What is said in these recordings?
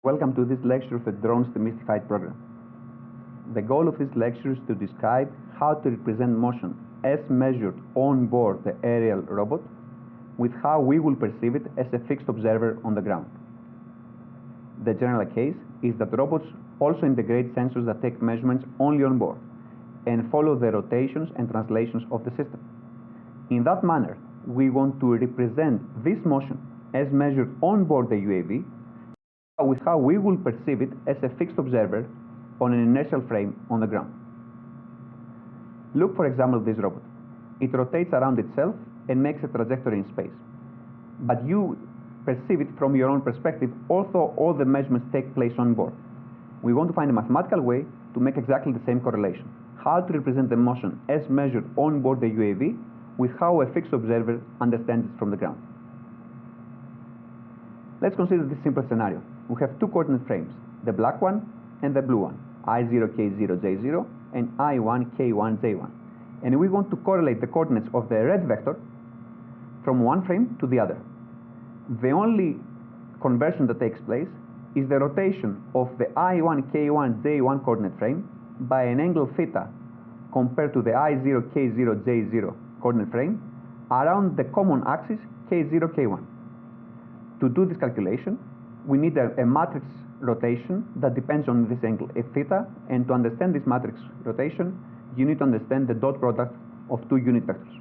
Welcome to this lecture of the Drones Demystified program. The goal of this lecture is to describe how to represent motion as measured on board the aerial robot with how we will perceive it as a fixed observer on the ground. The general case is that robots also integrate sensors that take measurements only on board and follow the rotations and translations of the system. In that manner, we want to represent this motion as measured on board the UAV with how we will perceive it as a fixed observer on an inertial frame on the ground. Look, for example, at this robot. It rotates around itself and makes a trajectory in space. But you perceive it from your own perspective, although all the measurements take place on board. We want to find a mathematical way to make exactly the same correlation. How to represent the motion as measured on board the UAV with how a fixed observer understands it from the ground. Let's consider this simple scenario. We have two coordinate frames, the black one and the blue one, I0, K0, J0, and I1, K1, J1. And we want to correlate the coordinates of the red vector from one frame to the other. The only conversion that takes place is the rotation of the I1, K1, J1 coordinate frame by an angle theta compared to the I0, K0, J0 coordinate frame around the common axis K0, K1. To do this calculation, we need a matrix rotation that depends on this angle theta, and to understand this matrix rotation, you need to understand the dot product of two unit vectors.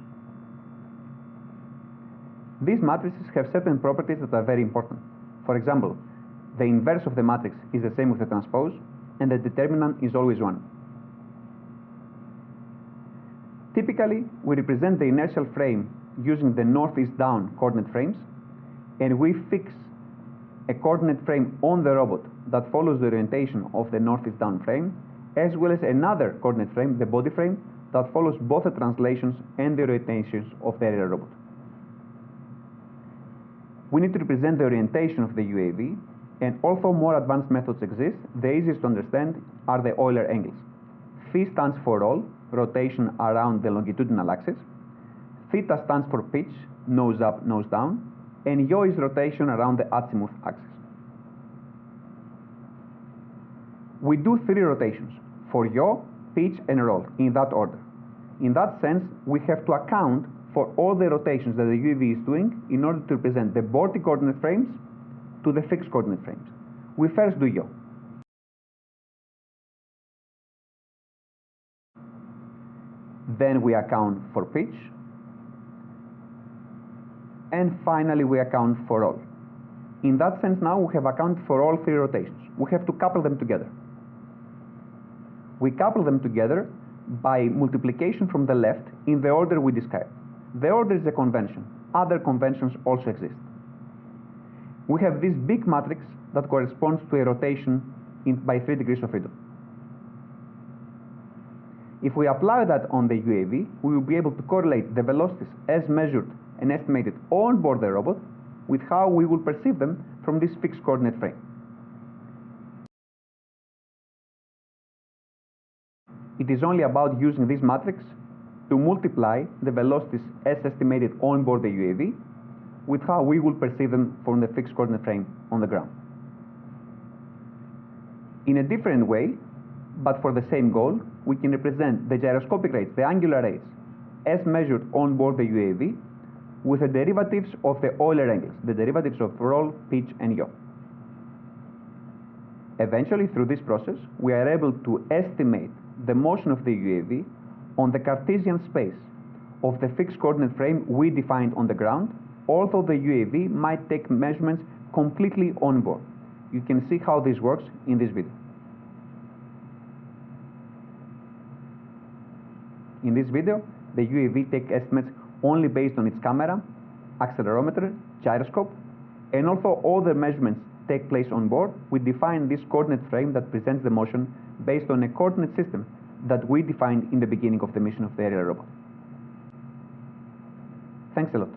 These matrices have certain properties that are very important. For example, the inverse of the matrix is the same with the transpose, and the determinant is always 1. Typically, we represent the inertial frame using the northeast down coordinate frames, and we fix a coordinate frame on the robot that follows the orientation of the northeast down frame, as well as another coordinate frame, the body frame, that follows both the translations and the orientations of the aerial robot. We need to represent the orientation of the UAV, and although more advanced methods exist, the easiest to understand are the Euler angles. Phi stands for roll, rotation around the longitudinal axis. Theta stands for pitch, nose up, nose down. And yaw is rotation around the azimuth axis. We do 3 rotations for yaw, pitch, and roll in that order. In that sense, we have to account for all the rotations that the UAV is doing in order to represent the boarding coordinate frames to the fixed coordinate frames. We first do yaw. Then we account for pitch. And finally, we account for roll. In that sense, now we have accounted for all 3 rotations. We have to couple them together. We couple them together by multiplication from the left in the order we described. The order is a convention. Other conventions also exist. We have this big matrix that corresponds to a rotation by 3 degrees of freedom. If we apply that on the UAV, we will be able to correlate the velocities as measured and estimated on board the robot with how we will perceive them from this fixed coordinate frame. It is only about using this matrix to multiply the velocities as estimated on board the UAV with how we will perceive them from the fixed coordinate frame on the ground. In a different way, but for the same goal, we can represent the gyroscopic rates, the angular rates, as measured on board the UAV with the derivatives of the Euler angles, the derivatives of roll, pitch, and yaw. Eventually, through this process, we are able to estimate the motion of the UAV on the Cartesian space of the fixed coordinate frame we defined on the ground, although the UAV might take measurements completely on board. You can see how this works in this video. In this video, the UAV takes estimates only based on its camera, accelerometer, gyroscope, and although all the measurements take place on board, we define this coordinate frame that presents the motion based on a coordinate system that we defined in the beginning of the mission of the aerial robot. Thanks a lot.